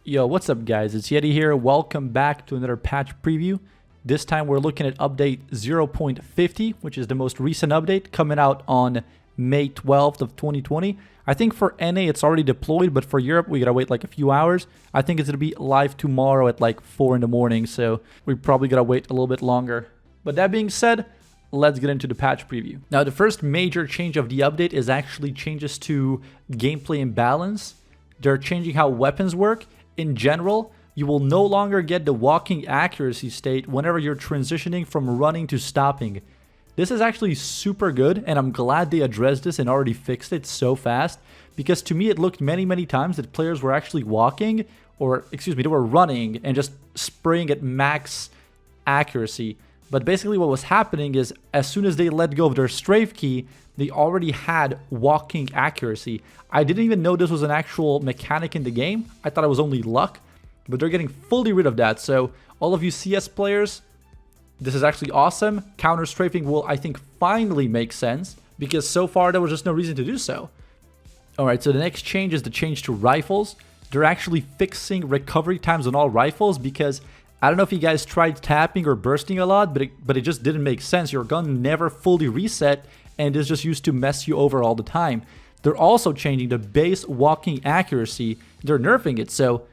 Yo, what's up guys? It's Yeti here. Welcome back to another patch preview. This time we're looking at update 0.50, which is the most recent update coming out on May 12th of 2020. I think for NA it's already deployed, but for Europe we gotta wait like a few hours. I think it's gonna be live tomorrow at like 4 in the morning, so we probably gotta wait a little bit longer. But that being said, let's get into the patch preview. Now the first major change of the update is actually changes to gameplay imbalance. They're changing how weapons work. In general, you will no longer get the walking accuracy state whenever you're transitioning from running to stopping. This is actually super good, and I'm glad they addressed this and already fixed it so fast, because to me it looked many times that players were actually walking, or excuse me, they were running and just spraying at max accuracy. But basically what was happening is as soon as they let go of their strafe key, they already had walking accuracy. I didn't even know this was an actual mechanic in the game. I thought it was only luck, but they're getting fully rid of that. So all of you CS players, this is actually awesome. Counter strafing will, I think, finally make sense, because so far there was just no reason to do so. Alright, so the next change is the change to rifles. They're actually fixing recovery times on all rifles, because I don't know if you guys tried tapping or bursting a lot, but it just didn't make sense. Your gun never fully reset, and is just used to mess you over all the time. They're also changing the base walking accuracy. They're nerfing it. So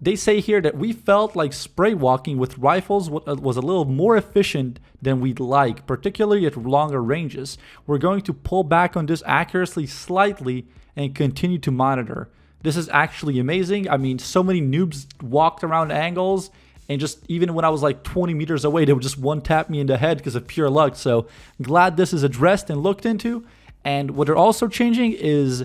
they say here that we felt like spray walking with rifles was a little more efficient than we'd like, particularly at longer ranges. We're going to pull back on this accuracy slightly and continue to monitor. This is actually amazing. I mean, so many noobs walked around angles, and just even when I was like 20 meters away, they would just one tap me in the head because of pure luck. So glad this is addressed and looked into. And what they're also changing is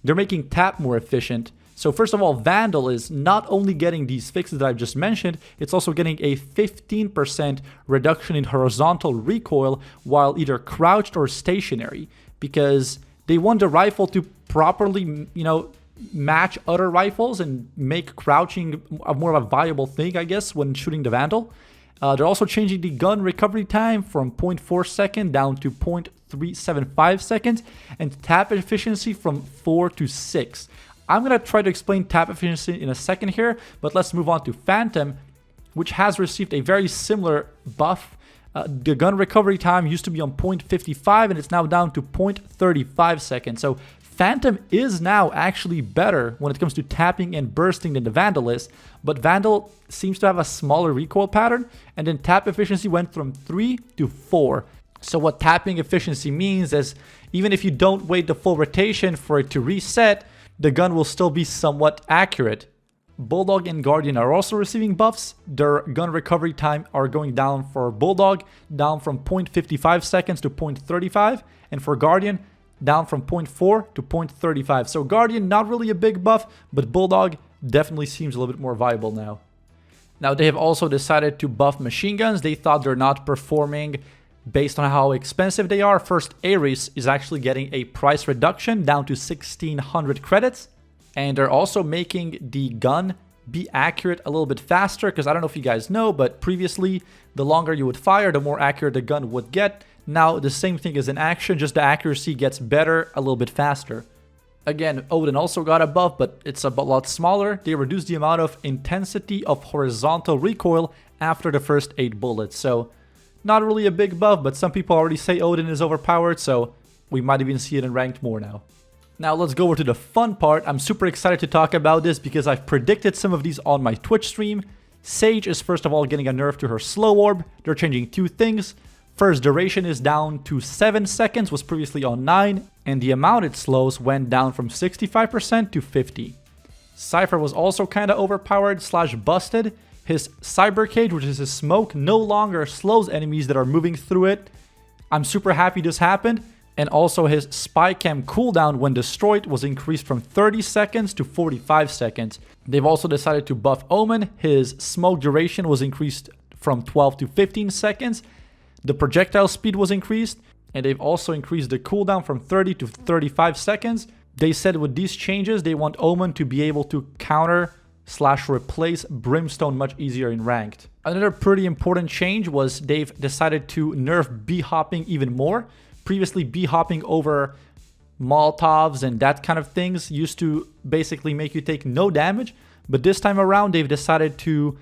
they're making tap more efficient. So first of all, Vandal is not only getting these fixes that I've just mentioned, it's also getting a 15% reduction in horizontal recoil while either crouched or stationary, because they want the rifle to properly, match other rifles and make crouching more of a viable thing, I guess, when shooting the Vandal. They're also changing the gun recovery time from 0.4 seconds down to 0.375 seconds, and tap efficiency from 4 to 6. I'm going to try to explain tap efficiency in a second here, but let's move on to Phantom, which has received a very similar buff. The gun recovery time used to be on 0.55 and it's now down to 0.35 seconds. So Phantom is now actually better when it comes to tapping and bursting than the Vandal is, but Vandal seems to have a smaller recoil pattern, and then tap efficiency went from 3 to 4. So what tapping efficiency means is even if you don't wait the full rotation for it to reset, the gun will still be somewhat accurate. Bulldog and Guardian are also receiving buffs. Their gun recovery time are going down for Bulldog, down from 0.55 seconds to 0.35, and for Guardian, down from 0.4 to 0.35. So Guardian, not really a big buff, but Bulldog definitely seems a little bit more viable now. Now they have also decided to buff machine guns. They thought they're not performing based on how expensive they are. First, Ares is actually getting a price reduction down to 1,600 credits. And they're also making the gun be accurate a little bit faster, because I don't know if you guys know, but previously the longer you would fire, the more accurate the gun would get. Now the same thing is in action, just the accuracy gets better a little bit faster. Again, Odin also got a buff, but it's a lot smaller. They reduced the amount of intensity of horizontal recoil after the first 8 bullets. So not really a big buff, but some people already say Odin is overpowered, so we might even see it in ranked more now. Now let's go over to the fun part. I'm super excited to talk about this because I've predicted some of these on my Twitch stream. Sage is first of all getting a nerf to her slow orb. They're changing 2 things. First, duration is down to 7 seconds, was previously on 9, and the amount it slows went down from 65% to 50%. Cypher was also kinda overpowered / busted. His Cyber Cage, which is his smoke, no longer slows enemies that are moving through it. I'm super happy this happened. And also his Spy Cam cooldown when destroyed was increased from 30 seconds to 45 seconds. They've also decided to buff Omen. His smoke duration was increased from 12 to 15 seconds. The projectile speed was increased, and they've also increased the cooldown from 30 to 35 seconds. They said with these changes, they want Omen to be able to counter / replace Brimstone much easier in ranked. Another pretty important change was they've decided to nerf B-hopping even more. Previously, B-hopping over Molotovs and that kind of things used to basically make you take no damage, But this time around, they've decided to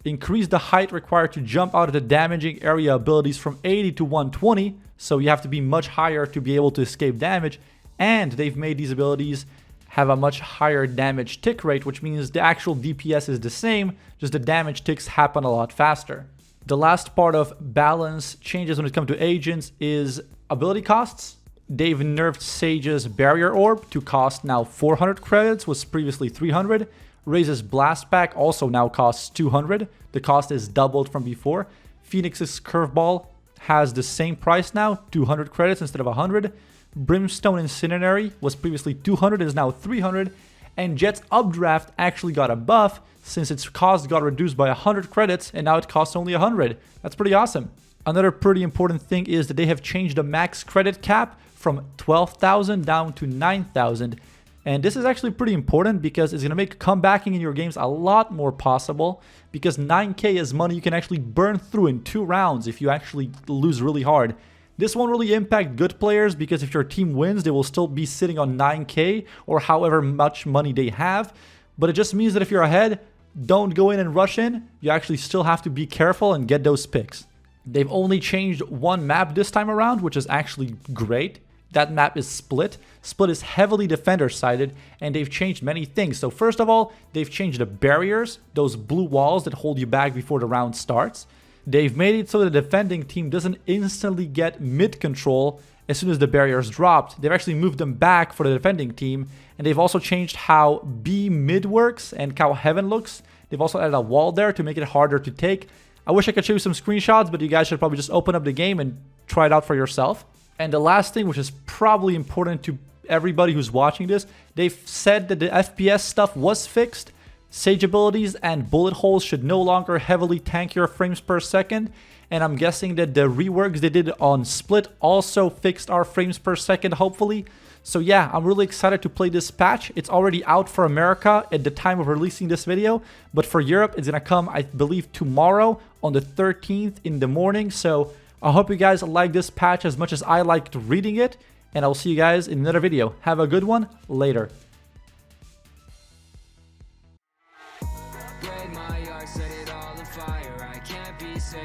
increase the height required to jump out of the damaging area abilities from 80 to 120. So you have to be much higher to be able to escape damage. And they've made these abilities have a much higher damage tick rate, which means the actual DPS is the same, just the damage ticks happen a lot faster. The last part of balance changes when it comes to agents is ability costs. They've nerfed Sage's Barrier Orb to cost now 400 credits, was previously 300. Raise's Blast Pack also now costs 200. The cost is doubled from before. Phoenix's Curveball has the same price now, 200 credits instead of 100. Brimstone Incinerary was previously 200, is now 300. And Jet's Updraft actually got a buff since its cost got reduced by 100 credits and now it costs only 100. That's pretty awesome. Another pretty important thing is that they have changed the max credit cap from 12,000 down to 9,000. And this is actually pretty important because it's going to make comebacking in your games a lot more possible, because 9k is money you can actually burn through in 2 rounds if you actually lose really hard. This won't really impact good players because if your team wins, they will still be sitting on 9k or however much money they have. But it just means that if you're ahead, don't go in and rush in. You actually still have to be careful and get those picks. They've only changed one map this time around, which is actually great. That map is Split. Split is heavily defender-sided, and they've changed many things. So first of all, they've changed the barriers, those blue walls that hold you back before the round starts. They've made it so the defending team doesn't instantly get mid control as soon as the barriers dropped. They've actually moved them back for the defending team, and they've also changed how B mid works and how heaven looks. They've also added a wall there to make it harder to take. I wish I could show you some screenshots, but you guys should probably just open up the game and try it out for yourself. And the last thing, which is probably important to everybody who's watching this, they've said that the FPS stuff was fixed. Sage abilities and bullet holes should no longer heavily tank your frames per second. And I'm guessing that the reworks they did on Split also fixed our frames per second, hopefully. So yeah, I'm really excited to play this patch. It's already out for America at the time of releasing this video. But for Europe, it's going to come, I believe, tomorrow on the 13th in the morning. So I hope you guys like this patch as much as I liked reading it. And I'll see you guys in another video. Have a good one. Later.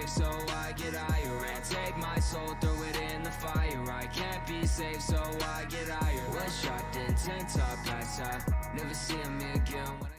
So I get higher and take my soul, throw it in the fire. I can't be safe, so I get higher. Was shot, then 10 top, never see me again when I